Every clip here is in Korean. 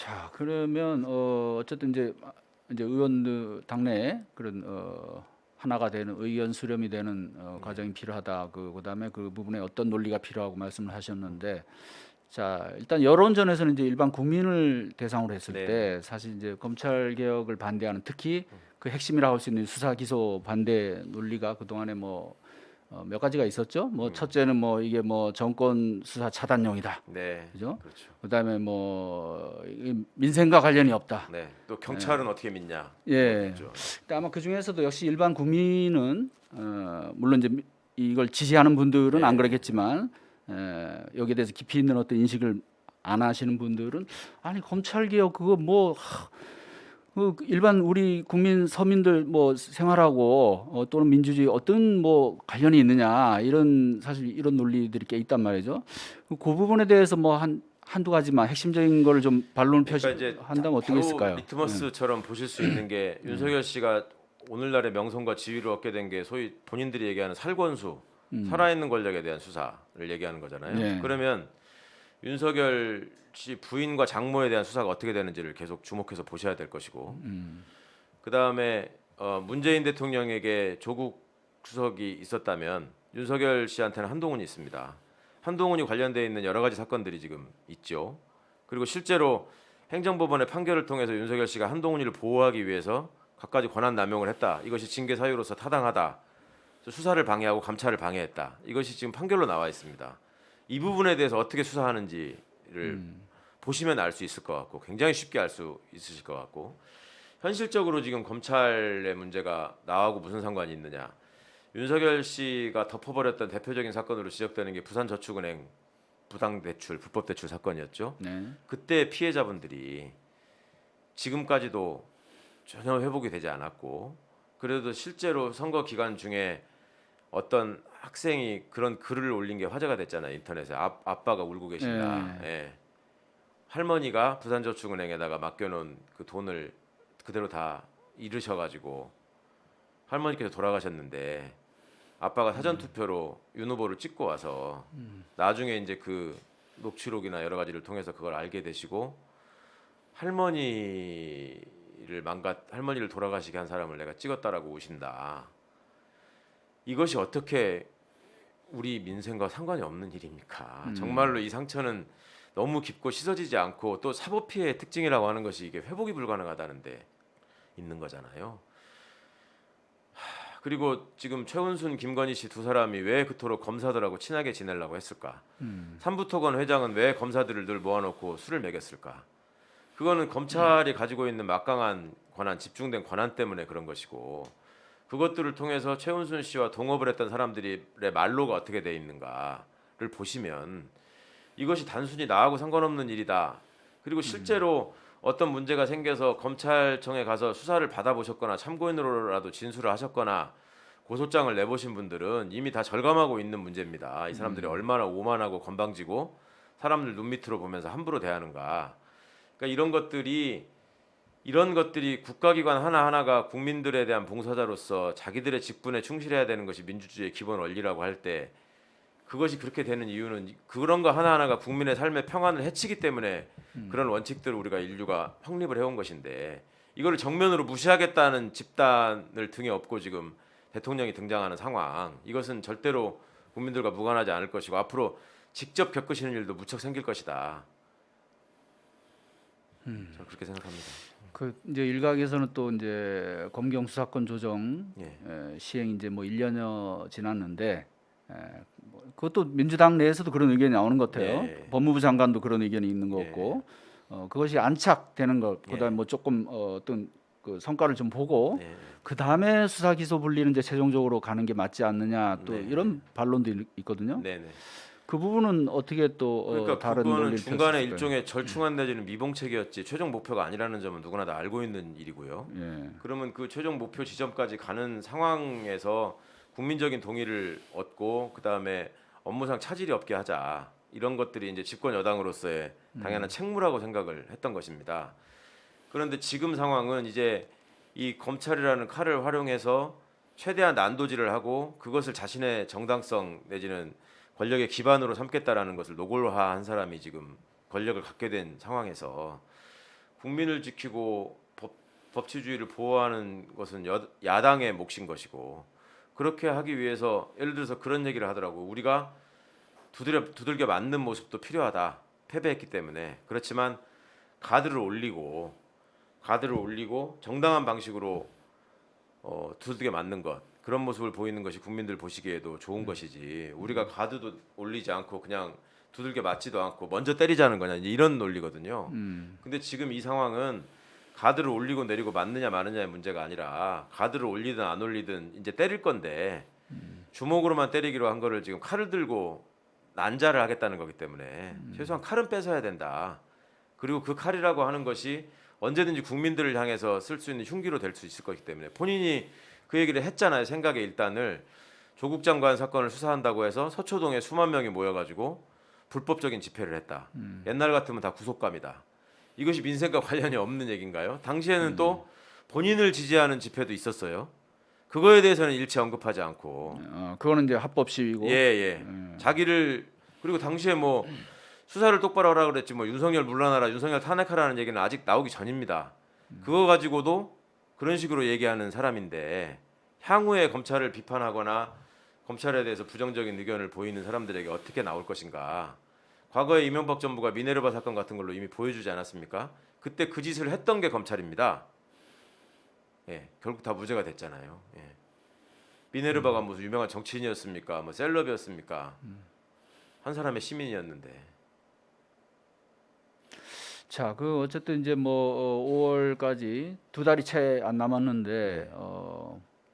자, 그러면 어쨌든 이제 의원들 당내에 그런 하나가 되는 의견 수렴이 되는 과정이 필요하다. 그다음에 그 부분에 어떤 논리가 필요하고 말씀을 하셨는데, 자, 일단 여론전에서는 이제 일반 국민을 대상으로 했을 네네. 때 사실 이제 검찰 개혁을 반대하는, 특히 그 핵심이라고 할 수 있는 수사 기소 반대 논리가 그동안에 뭐 몇 가지가 있었죠. 뭐 첫째는 뭐 이게 뭐 정권 수사 차단용이다. 네, 그죠? 그렇죠. 그다음에 뭐 민생과 관련이 없다. 네, 또 경찰은 어떻게 믿냐 이것도 예. 있죠. 네. 근데 아마 그 중에서도 역시 일반 국민은 물론 이제 이걸 지지하는 분들은 안 네, 그러겠지만 여기에 대해서 깊이 있는 어떤 인식을 안 하시는 분들은 아니 검찰 개혁 그거 뭐 그 일반 우리 국민 서민들 뭐 생활하고 또는 민주주의 어떤 뭐 관련이 있느냐 이런 사실 이런 논리들이 꽤 있단 말이죠. 그 부분에 대해서 뭐 한두 가지만 핵심적인 거를 좀 반론을 그러니까 이제 한다면 어떻게 바로 있을까요? 예. 리트머스처럼 보실 수 있는 게 윤석열 씨가 오늘날의 명성과 지위를 얻게 된 게 소위 본인들이 얘기하는 살권수, 살아있는 권력에 대한 수사를 얘기하는 거잖아요. 네. 그러면 윤석열 씨 부인과 장모에 대한 수사가 어떻게 되는지를 계속 주목해서 보셔야 될 것이고, 그 다음에 문재인 대통령에게 조국 수석이 있었다면 윤석열 씨한테는 한동훈이 있습니다. 한동훈이 관련돼 있는 여러 가지 사건들이 지금 있죠. 그리고 실제로 행정법원의 판결을 통해서 윤석열 씨가 한동훈이를 보호하기 위해서 갖가지 권한 남용을 했다. 이것이 징계 사유로서 타당하다. 수사를 방해하고 감찰을 방해했다. 이것이 지금 판결로 나와 있습니다. 이 부분에 대해서 어떻게 수사하는지를 보시면 알 수 있을 것 같고 굉장히 쉽게 알 수 있으실 것 같고 현실적으로 지금 검찰의 문제가 나하고 무슨 상관이 있느냐. 윤석열 씨가 덮어버렸던 대표적인 사건으로 지적되는 게 부산저축은행 부당대출, 불법대출 사건이었죠. 네. 그때 피해자분들이 지금까지도 전혀 회복이 되지 않았고 그래도 실제로 선거 기간 중에 어떤 학생이 그런 글을 올린 게 화제가 됐잖아요. 인터넷에 아빠가 울고 계신다. 네. 예. 할머니가 부산저축은행에다가 맡겨놓은 그 돈을 그대로 다 잃으셔가지고 할머니께서 돌아가셨는데 아빠가 사전 투표로 윤 후보를 찍고 와서 나중에 이제 그 녹취록이나 여러 가지를 통해서 그걸 알게 되시고 할머니를 돌아가시게 한 사람을 내가 찍었다라고 오신다. 이것이 어떻게 우리 민생과 상관이 없는 일입니까? 정말로 이 상처는 너무 깊고 씻어지지 않고 또 사법 피해의 특징이라고 하는 것이 이게 회복이 불가능하다는데 있는 거잖아요. 그리고 지금 최은순, 김건희 씨 두 사람이 왜 그토록 검사들하고 친하게 지내려고 했을까? 삼부토건 회장은 왜 검사들을 늘 모아놓고 술을 먹였을까? 그거는 검찰이 가지고 있는 막강한 권한, 집중된 권한 때문에 그런 것이고 그것들을 통해서 최은순 씨와 동업을 했던 사람들의 말로가 어떻게 돼 있는가를 보시면 이것이 단순히 나하고 상관없는 일이다. 그리고 실제로 어떤 문제가 생겨서 검찰청에 가서 수사를 받아보셨거나 참고인으로라도 진술을 하셨거나 고소장을 내보신 분들은 이미 다 절감하고 있는 문제입니다. 이 사람들이 얼마나 오만하고 건방지고 사람들 눈밑으로 보면서 함부로 대하는가. 그러니까 이런 것들이 국가기관 하나하나가 국민들에 대한 봉사자로서 자기들의 직분에 충실해야 되는 것이 민주주의의 기본 원리라고 할 때 그것이 그렇게 되는 이유는 그런 거 하나하나가 국민의 삶의 평안을 해치기 때문에 그런 원칙들을 우리가 인류가 확립을 해온 것인데 이거를 정면으로 무시하겠다는 집단을 등에 업고 지금 대통령이 등장하는 상황 이것은 절대로 국민들과 무관하지 않을 것이고 앞으로 직접 겪으시는 일도 무척 생길 것이다. 저는 그렇게 생각합니다. 그 이제 일각에서는 또 이제 검경 수사권 조정 예. 시행 이제 뭐 1년여 지났는데 뭐 그것도 민주당 내에서도 그런 의견이 나오는 것 같아요. 예. 법무부 장관도 그런 의견이 있는 것 예. 같고 그것이 안착되는 것, 예. 그다음에 뭐 조금 어떤 그 성과를 좀 보고 네. 그 다음에 수사 기소 분리는 이제 최종적으로 가는 게 맞지 않느냐 또 네. 이런 반론도 있거든요. 네네. 그 부분은 어떻게 또 그러니까 다른 그거는 논리를 펼수 중간에 있을까요? 일종의 절충안 내지는 미봉책이었지 최종 목표가 아니라는 점은 누구나 다 알고 있는 일이고요. 예. 그러면 그 최종 목표 지점까지 가는 상황에서 국민적인 동의를 얻고 그 다음에 업무상 차질이 없게 하자 이런 것들이 이제 집권 여당으로서의 당연한 책무라고 생각을 했던 것입니다. 그런데 지금 상황은 이제 이 검찰이라는 칼을 활용해서 최대한 난도질을 하고 그것을 자신의 정당성 내지는 권력의 기반으로 삼겠다라는 것을 노골화한 사람이 지금 권력을 갖게 된 상황에서 국민을 지키고 법치주의를 보호하는 것은 야당의 몫인 것이고 그렇게 하기 위해서 예를 들어서 그런 얘기를 하더라고. 우리가 두들겨 맞는 모습도 필요하다. 패배했기 때문에. 그렇지만 가드를 올리고 정당한 방식으로 두들겨 맞는 것 그런 모습을 보이는 것이 국민들 보시기에도 좋은 것이지. 우리가 가드도 올리지 않고 그냥 두들겨 맞지도 않고 먼저 때리자는 거냐 이런 논리거든요. 근데 지금 이 상황은 가드를 올리고 내리고 맞느냐 마느냐의 문제가 아니라 가드를 올리든 안 올리든 이제 때릴 건데 주먹으로만 때리기로 한 거를 지금 칼을 들고 난자를 하겠다는 거기 때문에 최소한 칼은 뺏어야 된다. 그리고 그 칼이라고 하는 것이 언제든지 국민들을 향해서 쓸 수 있는 흉기로 될 수 있을 거기 때문에 본인이 그 얘기를 했잖아요. 생각의 일단을 조국 장관 사건을 수사한다고 해서 서초동에 수만 명이 모여가지고 불법적인 집회를 했다. 옛날 같으면 다 구속감이다. 이것이 민생과 관련이 없는 얘기인가요? 당시에는 또 본인을 지지하는 집회도 있었어요. 그거에 대해서는 일체 언급하지 않고 그거는 이제 합법 시위고. 예. 자기를 그리고 당시에 뭐 수사를 똑바로 하라 그랬지 뭐 윤석열 물러나라 윤석열 탄핵하라는 얘기는 아직 나오기 전입니다. 그거 가지고도 그런 식으로 얘기하는 사람인데 향후에 검찰을 비판하거나 검찰에 대해서 부정적인 의견을 보이는 사람들에게 어떻게 나올 것인가. 과거에 이명박 정부가 미네르바 사건 같은 걸로 이미 보여주지 않았습니까? 그때 그 짓을 했던 게 검찰입니다. 예, 결국 다 무죄가 됐잖아요. 예. 미네르바가 무슨 유명한 정치인이었습니까? 뭐 셀럽이었습니까? 한 사람의 시민이었는데. 자, 그 어쨌든 이제 뭐 5월까지 두 달이 채 안 남았는데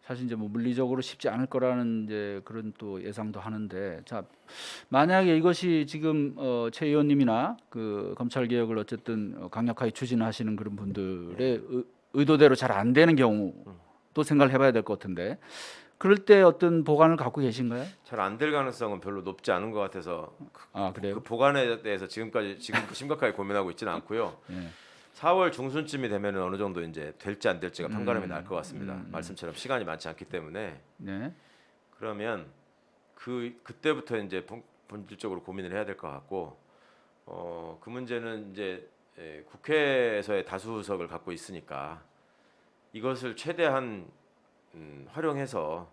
사실 이제 뭐 물리적으로 쉽지 않을 거라는 이제 그런 또 예상도 하는데, 자, 만약에 이것이 지금 최 의원님이나 그 검찰 개혁을 어쨌든 강력하게 추진하시는 그런 분들의 의도대로 잘 안 되는 경우도 생각을 해봐야 될 것 같은데, 그럴 때 어떤 보관을 갖고 계신가요? 잘 안 될 가능성은 별로 높지 않은 것 같아서 그래요? 그 보관에 대해서 지금 심각하게 고민하고 있지는 않고요. 예. 4월 중순쯤이 되면은 어느 정도 이제 될지 안 될지가 판가름이 날 것 같습니다. 말씀처럼 시간이 많지 않기 때문에 네. 그러면 그때부터 이제 본질적으로 고민을 해야 될 것 같고 그 문제는 이제 국회에서의 다수석을 갖고 있으니까 이것을 최대한 활용해서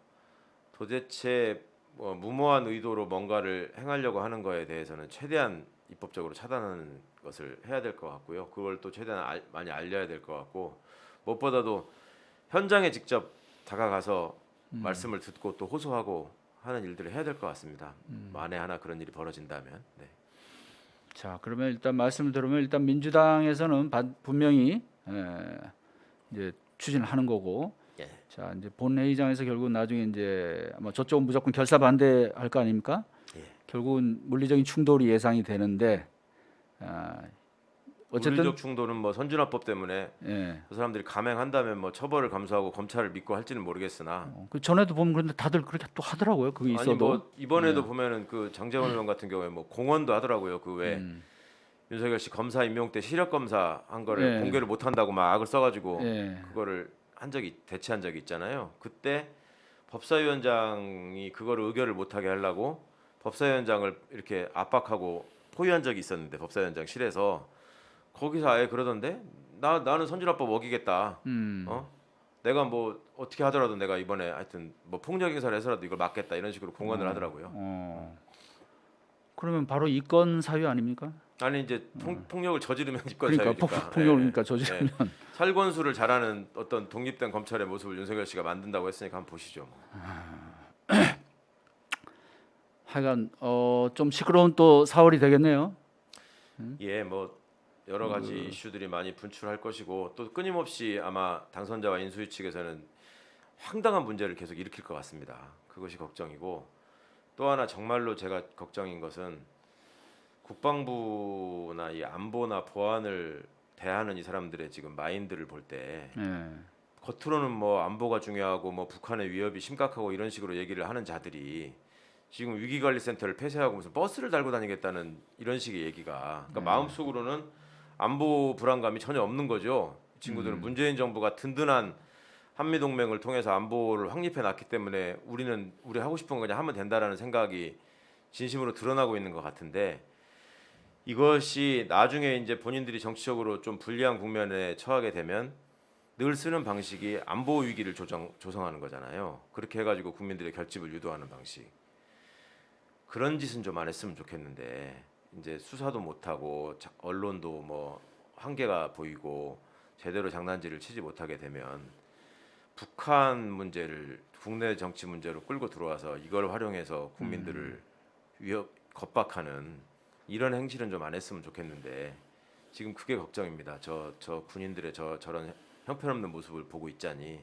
도대체 무모한 의도로 뭔가를 행하려고 하는 거에 대해서는 최대한 입법적으로 차단하는 것을 해야 될 것 같고요. 그걸 또 최대한 많이 알려야 될 것 같고 무엇보다도 현장에 직접 다가가서 말씀을 듣고 또 호소하고 하는 일들을 해야 될 것 같습니다. 만에 하나 그런 일이 벌어진다면. 네. 자, 그러면 일단 말씀을 들으면 일단 민주당에서는 분명히 이제 추진을 하는 거고, 예. 자, 이제 본회의장에서 결국 나중에 이제 아마 저쪽은 무조건 결사 반대할 거 아닙니까? 예. 결국은 물리적인 충돌이 예상이 되는데, 어쨌든 물리적 충돌은 뭐 선진화법 때문에 예. 그 사람들이 감행한다면 뭐 처벌을 감수하고 검찰을 믿고 할지는 모르겠으나 그 전에도 보면 그런데 다들 그렇게 또 하더라고요. 그게 있어도. 아니 뭐 이번에도 보면은 그 장재원 의원 같은 경우에 뭐 공언도 하더라고요. 그 외 윤석열 씨 검사 임용 때 시력 검사 한 거를 예. 공개를 못 한다고 막 악을 써가지고 예. 그거를 대체한 적이 있잖아요. 그때 법사위원장이 그거를 의결을 못하게 하려고 법사위원장을 이렇게 압박하고 포위한 적이 있었는데 법사위원장실에서 거기서 아예 그러던데 나는 선진화법 어기겠다. 내가 뭐 어떻게 하더라도 내가 이번에 하여튼 뭐 폭력 행사를 해서라도 이걸 막겠다 이런 식으로 공언을 하더라고요. 그러면 바로 이건 사유 아닙니까? 아니 이제 폭력을 저지르면 입건 그러니까 사유니까. 폭력이니까 저지르면. 살권수를 잘하는 어떤 독립된 검찰의 모습을 윤석열 씨가 만든다고 했으니까 한번 보시죠. 하여간 좀 시끄러운 또 4월이 되겠네요. 예, 뭐 여러 가지 이슈들이 많이 분출할 것이고 또 끊임없이 아마 당선자와 인수위 측에서는 황당한 문제를 계속 일으킬 것 같습니다. 그것이 걱정이고 또 하나 정말로 제가 걱정인 것은 국방부나 이 안보나 보안을 대하는 이 사람들의 지금 마인드를 볼 때 예. 겉으로는 뭐 안보가 중요하고 뭐 북한의 위협이 심각하고 이런 식으로 얘기를 하는 자들이 지금 위기관리센터를 폐쇄하고 무슨 버스를 달고 다니겠다는 이런 식의 얘기가 그러니까 마음속으로는 안보 불안감이 전혀 없는 거죠. 이 친구들은 문재인 정부가 든든한 한미 동맹을 통해서 안보를 확립해 놨기 때문에 우리 하고 싶은 거 그냥 하면 된다라는 생각이 진심으로 드러나고 있는 것 같은데 이것이 나중에 이제 본인들이 정치적으로 좀 불리한 국면에 처하게 되면 늘 쓰는 방식이 안보 위기를 조성하는 거잖아요. 그렇게 해가지고 국민들의 결집을 유도하는 방식. 그런 짓은 좀 안 했으면 좋겠는데 이제 수사도 못하고 언론도 뭐 한계가 보이고 제대로 장난질을 치지 못하게 되면 북한 문제를 국내 정치 문제로 끌고 들어와서 이걸 활용해서 국민들을 겁박하는 이런 행실은 좀 안 했으면 좋겠는데 지금 그게 걱정입니다. 저 군인들의 저런 형편없는 모습을 보고 있자니